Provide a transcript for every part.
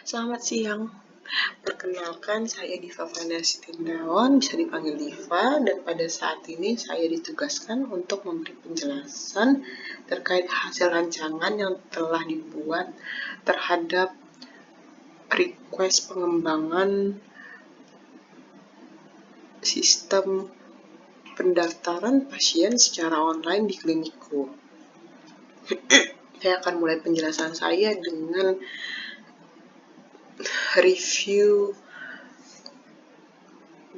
Selamat siang. Perkenalkan, saya Diva Vanessa Tindawan, bisa dipanggil Diva, dan pada saat ini saya ditugaskan untuk memberi penjelasan terkait hasil rancangan yang telah dibuat terhadap request pengembangan sistem pendaftaran pasien secara online di klinikku. Saya akan mulai penjelasan saya dengan review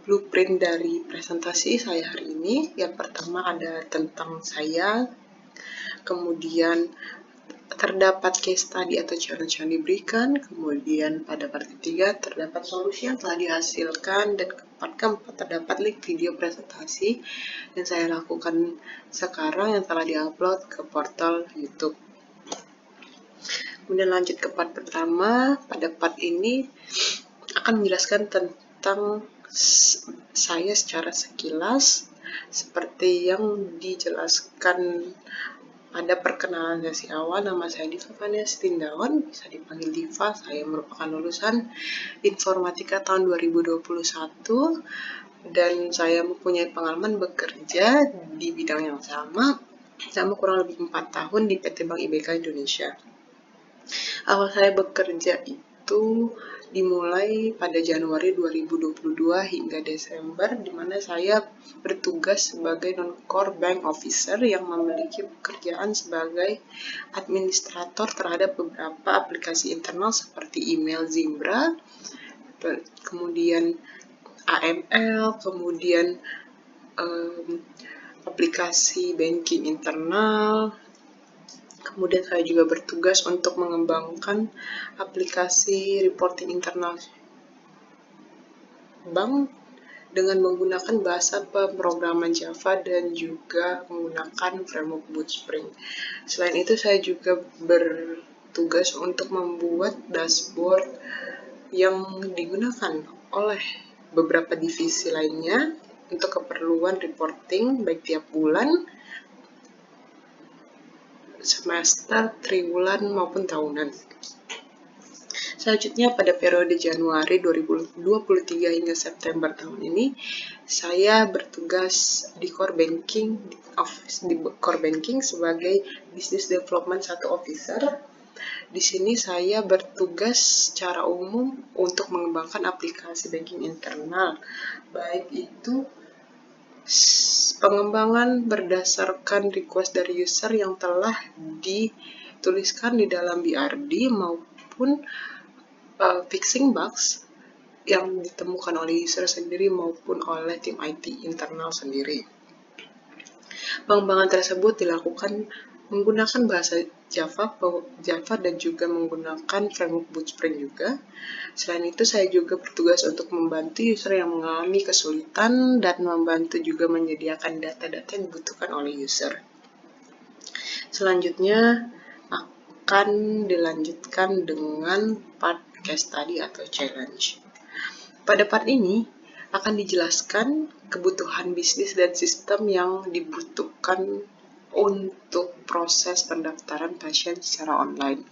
blueprint dari presentasi saya hari ini. Yang pertama ada tentang saya, kemudian terdapat case study atau challenge yang diberikan, kemudian pada part ketiga terdapat solusi yang telah dihasilkan, dan part keempat terdapat link video presentasi yang saya lakukan sekarang yang telah diupload ke portal YouTube. Kemudian lanjut ke part pertama. Pada part ini akan menjelaskan tentang saya secara sekilas seperti yang dijelaskan pada perkenalan sesi awal. Nama saya Diva Vanessa Tindawan, bisa dipanggil Diva. Saya merupakan lulusan Informatika tahun 2021 dan saya mempunyai pengalaman bekerja di bidang yang sama selama kurang lebih 4 tahun di PT Bank IBK Indonesia. Awal saya bekerja itu dimulai pada Januari 2022 hingga Desember, di mana saya bertugas sebagai non-core bank officer yang memiliki pekerjaan sebagai administrator terhadap beberapa aplikasi internal seperti email Zimbra, kemudian AML, kemudian aplikasi banking internal. Kemudian saya juga bertugas untuk mengembangkan aplikasi reporting internal bank dengan menggunakan bahasa pemrograman Java dan juga menggunakan framework Bootstrap. Selain itu, saya juga bertugas untuk membuat dashboard yang digunakan oleh beberapa divisi lainnya untuk keperluan reporting baik tiap bulan, semester, triwulan, maupun tahunan. Selanjutnya pada periode Januari 2023 hingga September tahun ini, saya bertugas di core banking sebagai business development 1 officer. Di sini saya bertugas secara umum untuk mengembangkan aplikasi banking internal, baik itu pengembangan berdasarkan request dari user yang telah dituliskan di dalam BRD maupun fixing bugs yang ditemukan oleh user sendiri maupun oleh tim IT internal sendiri. Pengembangan tersebut dilakukan menggunakan bahasa Java dan juga menggunakan framework Bootstrap juga. Selain itu, saya juga bertugas untuk membantu user yang mengalami kesulitan dan membantu juga menyediakan data-data yang dibutuhkan oleh user. Selanjutnya akan dilanjutkan dengan part case study atau challenge. Pada part ini akan dijelaskan kebutuhan bisnis dan sistem yang dibutuhkan untuk proses pendaftaran pasien secara online.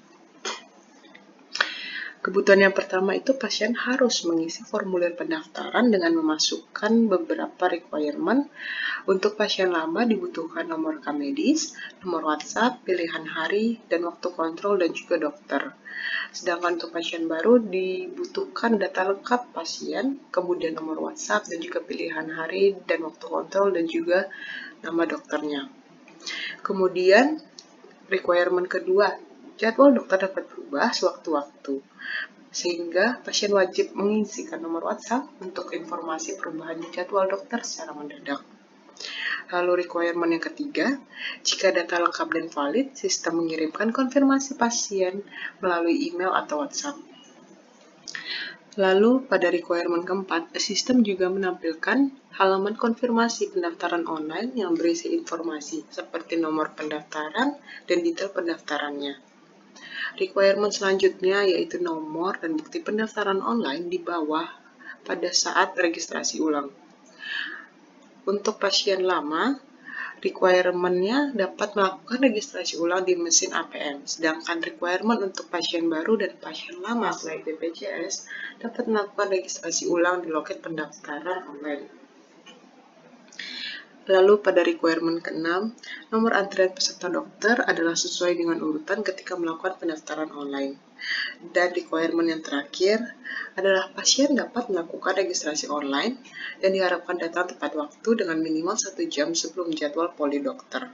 Kebutuhan yang pertama itu pasien harus mengisi formulir pendaftaran dengan memasukkan beberapa requirement. Untuk pasien lama dibutuhkan nomor rekam medis, nomor WhatsApp, pilihan hari, dan waktu kontrol dan juga dokter. Sedangkan untuk pasien baru dibutuhkan data lengkap pasien, kemudian nomor WhatsApp dan juga pilihan hari dan waktu kontrol dan juga nama dokternya. Kemudian requirement kedua, jadwal dokter dapat berubah sewaktu-waktu, sehingga pasien wajib mengisikan nomor WhatsApp untuk informasi perubahan jadwal dokter secara mendadak. Lalu requirement yang ketiga, jika data lengkap dan valid, sistem mengirimkan konfirmasi pasien melalui email atau WhatsApp. Lalu pada requirement keempat, sistem juga menampilkan halaman konfirmasi pendaftaran online yang berisi informasi seperti nomor pendaftaran dan detail pendaftarannya. Requirement selanjutnya yaitu nomor dan bukti pendaftaran online di bawah pada saat registrasi ulang. Untuk pasien lama, requirement-nya dapat melakukan registrasi ulang di mesin APM, sedangkan requirement untuk pasien baru dan pasien lama selain BPJS dapat melakukan registrasi ulang di loket pendaftaran online. Lalu pada requirement ke-6, nomor antrian peserta dokter adalah sesuai dengan urutan ketika melakukan pendaftaran online. Dan requirement yang terakhir adalah pasien dapat melakukan registrasi online dan diharapkan datang tepat waktu dengan minimal 1 jam sebelum jadwal poli dokter.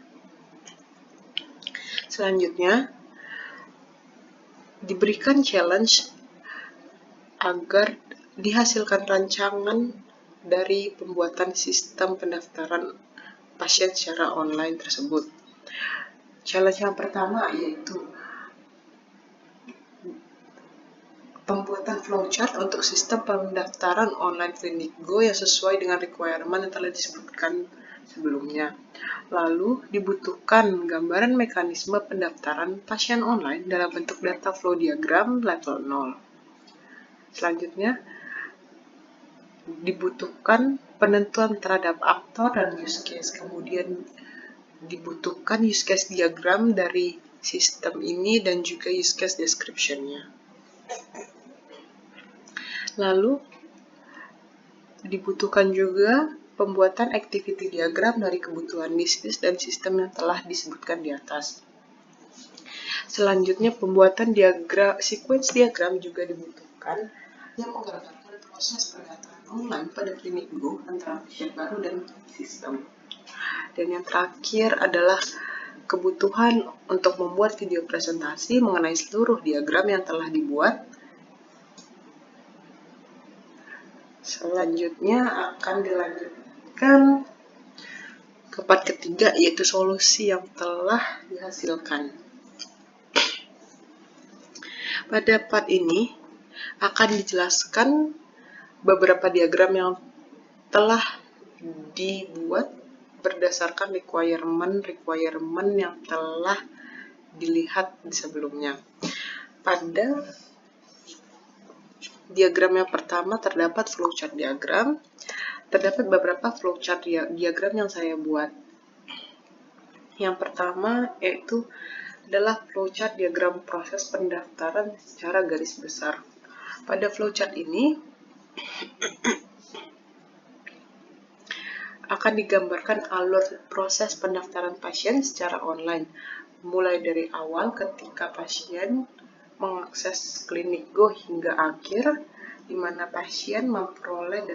Selanjutnya, diberikan challenge agar dihasilkan rancangan dari pembuatan sistem pendaftaran pasien secara online tersebut. Challenge yang pertama yaitu pembuatan flowchart untuk sistem pendaftaran online Klinik Go yang sesuai dengan requirement yang telah disebutkan sebelumnya. Lalu, dibutuhkan gambaran mekanisme pendaftaran pasien online dalam bentuk data flow diagram level 0. Selanjutnya, dibutuhkan penentuan terhadap aktor dan use case. Kemudian, dibutuhkan use case diagram dari sistem ini dan juga use case description-nya. Lalu, dibutuhkan juga pembuatan activity diagram dari kebutuhan bisnis dan sistem yang telah disebutkan di atas. Selanjutnya, pembuatan sequence diagram juga dibutuhkan yang menggambarkan proses pendaftaran online pada Klinik Go antara pasien baru dan sistem. Dan yang terakhir adalah kebutuhan untuk membuat video presentasi mengenai seluruh diagram yang telah dibuat. Selanjutnya akan dilanjutkan ke part ketiga, yaitu solusi yang telah dihasilkan. Pada part ini akan dijelaskan beberapa diagram yang telah dibuat berdasarkan requirement yang telah dilihat sebelumnya. Pada diagram yang pertama terdapat flowchart diagram. Terdapat beberapa flowchart diagram yang saya buat. Yang pertama yaitu adalah flowchart diagram proses pendaftaran secara garis besar. Pada flowchart ini akan digambarkan alur proses pendaftaran pasien secara online, mulai dari awal ketika pasien mengakses Klinik Go hingga akhir, di mana pasien memperoleh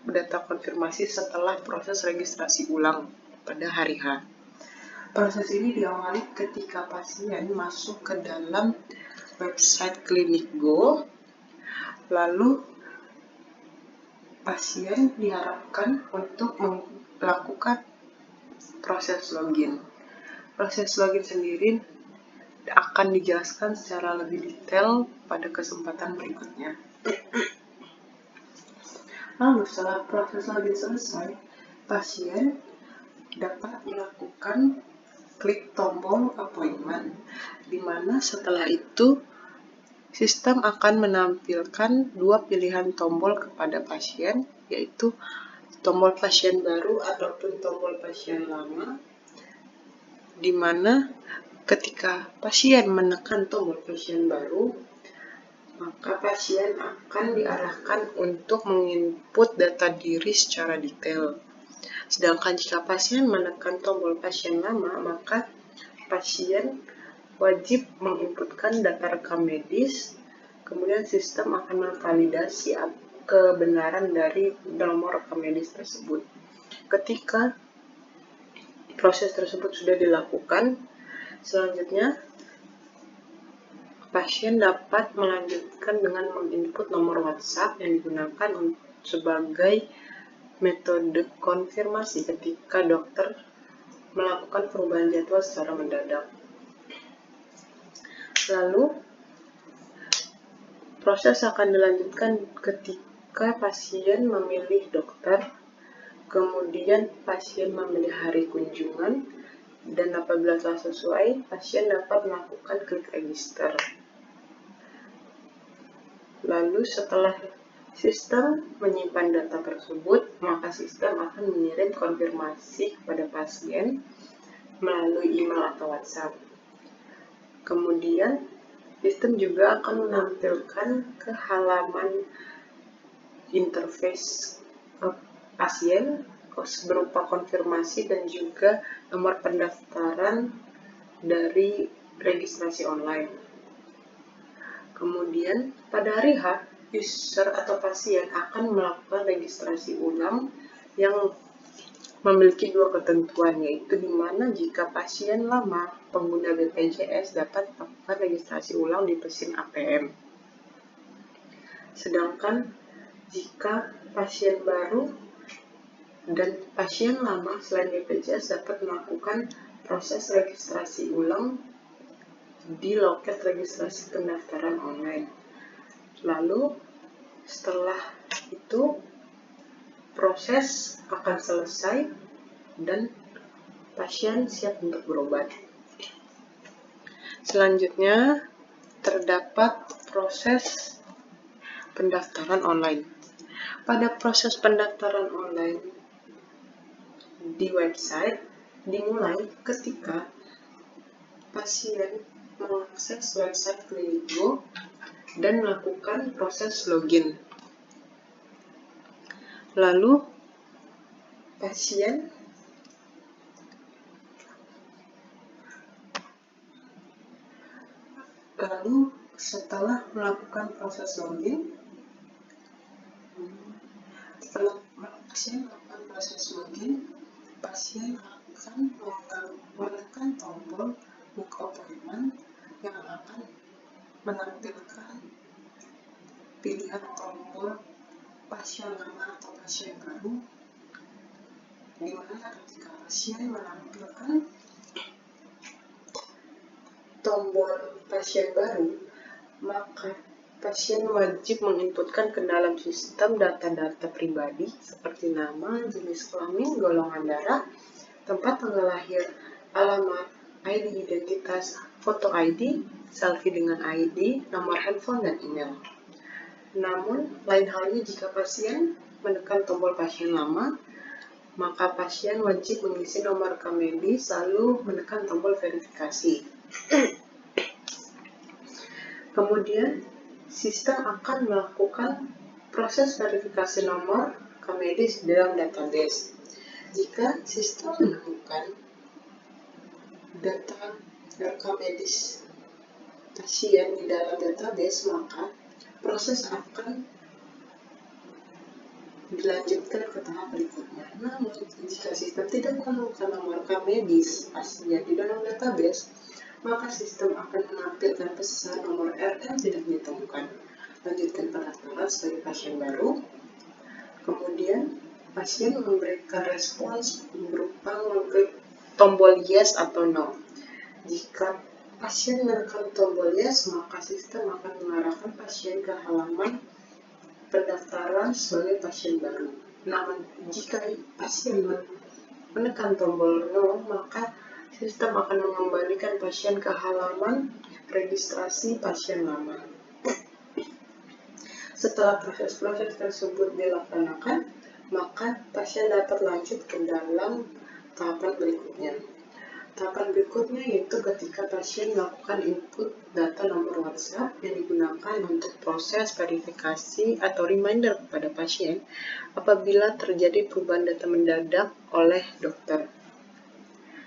data konfirmasi setelah proses registrasi ulang pada hari H. Proses ini diawali ketika pasien masuk ke dalam website Klinik Go, lalu pasien diharapkan untuk melakukan proses login. Proses login sendiri akan dijelaskan secara lebih detail pada kesempatan berikutnya. Lalu setelah proses login selesai, pasien dapat melakukan klik tombol appointment, di mana setelah itu sistem akan menampilkan dua pilihan tombol kepada pasien, yaitu tombol pasien baru ataupun tombol pasien lama, di mana ketika pasien menekan tombol pasien baru, maka pasien akan diarahkan untuk menginput data diri secara detail. Sedangkan jika pasien menekan tombol pasien lama, maka pasien wajib menginputkan data rekam medis, kemudian sistem akan memvalidasi kebenaran dari nomor rekam medis tersebut. Ketika proses tersebut sudah dilakukan, selanjutnya pasien dapat melanjutkan dengan menginput nomor WhatsApp yang digunakan sebagai metode konfirmasi ketika dokter melakukan perubahan jadwal secara mendadak. Lalu, proses akan dilanjutkan ketika pasien memilih dokter, kemudian pasien memilih hari kunjungan, dan apabila telah sesuai, pasien dapat melakukan klik register. Lalu setelah Sistem menyimpan data tersebut, maka sistem akan mengirim konfirmasi kepada pasien melalui email atau WhatsApp. Kemudian, sistem juga akan menampilkan ke halaman interface pasien berupa konfirmasi dan juga nomor pendaftaran dari registrasi online. Kemudian, pada hari H, user atau pasien akan melakukan registrasi ulang yang memiliki dua ketentuan, yaitu di mana jika pasien lama pengguna BPJS dapat melakukan registrasi ulang di mesin APM. Sedangkan jika pasien baru dan pasien lama selain BPJS dapat melakukan proses registrasi ulang di loket registrasi pendaftaran online. Lalu setelah itu proses akan selesai dan pasien siap untuk berobat. Selanjutnya terdapat proses pendaftaran online. Pada proses pendaftaran online di website dimulai ketika pasien mengakses website Klinikgo dan melakukan proses login. Lalu setelah melakukan proses login, pasien akan menekan tombol book appointment yang akan menampilkan pilihan tombol pasien lama atau pasien baru, di mana ketika pasien menampilkan tombol pasien baru, maka pasien wajib menginputkan ke dalam sistem data-data pribadi seperti nama, jenis kelamin, golongan darah, tempat tanggal lahir, alamat, ID identitas, foto ID, selfie dengan ID, nomor handphone, dan email. Namun, lain halnya jika pasien menekan tombol pasien lama, maka pasien wajib mengisi nomor rekam medis lalu menekan tombol verifikasi. Kemudian, sistem akan melakukan proses verifikasi nomor rekam medis dalam database. Jika sistem menemukan data rekam medis pasien di dalam database, maka proses akan dilanjutkan ke tahap berikutnya. Namun, jika sistem tidak menemukan nomor rekam medis pasien di dalam database, maka sistem akan menampilkan pesan nomor RM tidak ditemukan. Lanjutkan pendaftaran sebagai pasien baru. Kemudian, pasien memberikan respons berupa mengklik tombol yes atau no. Jika pasien menekan tombol yes, maka sistem akan mengarahkan pasien ke halaman pendaftaran sebagai pasien baru. Namun, jika pasien menekan tombol no, maka sistem akan mengembalikan pasien ke halaman registrasi pasien lama. Setelah proses-proses tersebut dilaksanakan, maka pasien dapat lanjut ke dalam tahapan berikutnya. Tahapan berikutnya yaitu ketika pasien melakukan input data nomor WhatsApp yang digunakan untuk proses verifikasi atau reminder kepada pasien apabila terjadi perubahan data mendadak oleh dokter.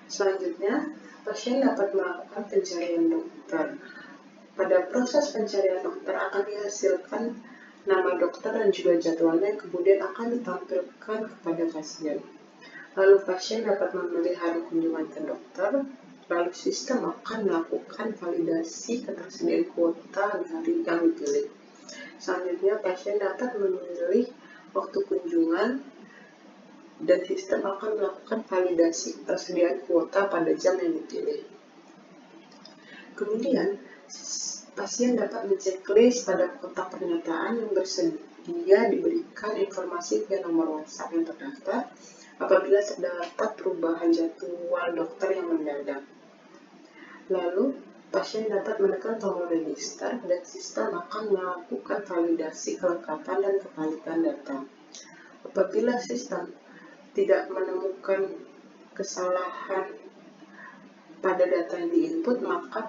Selanjutnya, pasien dapat melakukan pencarian dokter. Pada proses pencarian dokter akan dihasilkan nama dokter dan juga jadwalnya yang kemudian akan ditampilkan kepada pasien. Lalu pasien dapat memilih hari kunjungan ke dokter, lalu sistem akan melakukan validasi ketersediaan kuota di hari yang dipilih. Selanjutnya, pasien dapat memilih waktu kunjungan dan sistem akan melakukan validasi ketersediaan kuota pada jam yang dipilih. Kemudian, pasien dapat menceklis pada kotak pernyataan yang bersedia diberikan informasi via nomor WhatsApp yang terdaftar apabila terdapat perubahan jadwal dokter yang mendadak. Lalu, pasien dapat menekan tombol register dan sistem akan melakukan validasi kelengkapan dan kevalidan data. Apabila sistem tidak menemukan kesalahan pada data yang diinput, maka